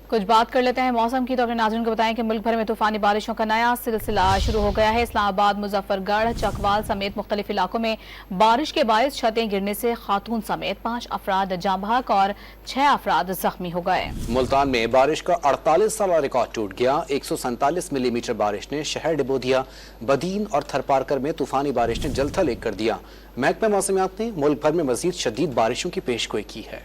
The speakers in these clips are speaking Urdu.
کچھ بات کر لیتے ہیں موسم کی، تو اپنے ناظرین کو بتائیں کہ ملک بھر میں طوفانی بارشوں کا نیا سلسلہ شروع ہو گیا ہے۔ اسلام آباد، مظفر گڑھ، چکوال سمیت مختلف علاقوں میں بارش کے باعث چھتیں گرنے سے خاتون سمیت 5 افراد جاں بحق اور 6 افراد زخمی ہو گئے۔ ملتان میں بارش کا 48 سالہ ریکارڈ ٹوٹ گیا۔ 147 ملی میٹر بارش نے شہر ڈبو دیا۔ بدین اور تھرپارکر میں طوفانی بارش نے جل تھل ایک کر دیا۔ محکمہ موسمیات نے ملک بھر میں مزید شدید بارشوں کی پیشگوئی کی ہے۔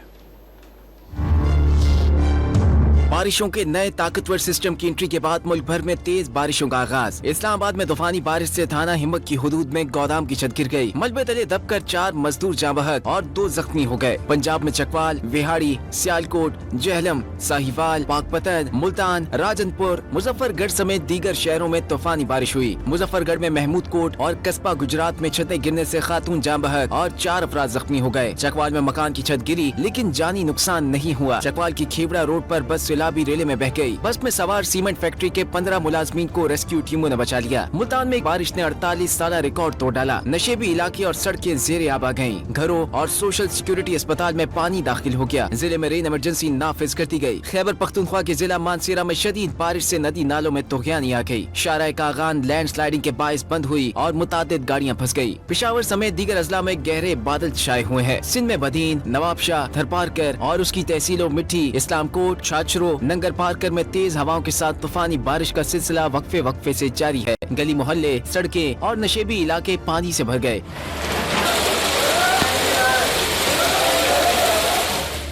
بارشوں کے نئے طاقتور سسٹم کی انٹری کے بعد ملک بھر میں تیز بارشوں کا آغاز۔ اسلام آباد میں طوفانی بارش سے تھانہ ہمت کی حدود میں گودام کی چھت گر گئی۔ ملبے تلے دب کر 4 مزدور جاں بحق اور 2 زخمی ہو گئے۔ پنجاب میں چکوال، وہاڑی، سیالکوٹ، جہلم، ساہیوال، پاک پتن، ملتان، راجن پور، مظفر گڑھ سمیت دیگر شہروں میں طوفانی بارش ہوئی۔ مظفر گڑھ میں محمود کوٹ اور قصبہ گجرات میں چھتیں گرنے سے خاتون جاں بحق اور 4 افراد زخمی ہو گئے۔ چکوال میں مکان کی چھت گری لیکن جانی نقصان نہیں ہوا۔ چکوال کی کھیبڑا روڈ پر بس سیلابی ریلے میں بہ گئی۔ بس میں سوار سیمنٹ فیکٹری کے 15 ملازمین کو ریسکیو ٹیموں نے بچا لیا۔ ملتان میں بارش نے 48 سالہ ریکارڈ توڑ ڈالا۔ نشیبی علاقے اور سڑکیں زیر آب آ گئیں۔ گھروں اور سوشل سیکورٹی اسپتال میں پانی داخل ہو گیا۔ ضلع میں رین ایمرجنسی نافذ کر دی گئی۔ خیبر پختونخوا کے ضلع مانسیرہ میں شدید بارش سے ندی نالوں میں طغیانی آ گئی۔ شارع کاغان لینڈ سلائیڈنگ کے باعث بند ہوئی اور متعدد گاڑیاں پھنس گئی۔ پشاور سمیت دیگر اضلاع میں گہرے بادل چھائے ہوئے ہیں۔ سندھ میں بدین، نواب شاہ، تھرپارکر اور اس کی تحصیلوں مٹھی، اسلام کوٹ، چھاچرو، ننگر پارکر میں تیز ہواؤں کے ساتھ طوفانی بارش کا سلسلہ وقفے سے جاری ہے۔ گلی محلے، سڑکیں اور نشیبی علاقے پانی سے بھر گئے۔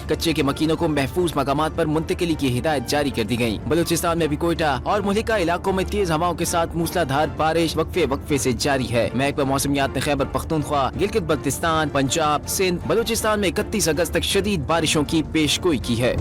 کچے کے مکینوں کو محفوظ مقامات پر منتقلی کی ہدایت جاری کر دی گئی۔ بلوچستان میں بھی کوئٹہ اور مہلکہ علاقوں میں تیز ہواؤں کے ساتھ موسلادھار بارش وقفے سے جاری ہے۔ محکمہ موسمیات نے خیبر پختونخوا، گلگت بلتستان، پنجاب، سندھ، بلوچستان میں 31 اگست تک شدید بارشوں کی پیشگوئی کی ہے۔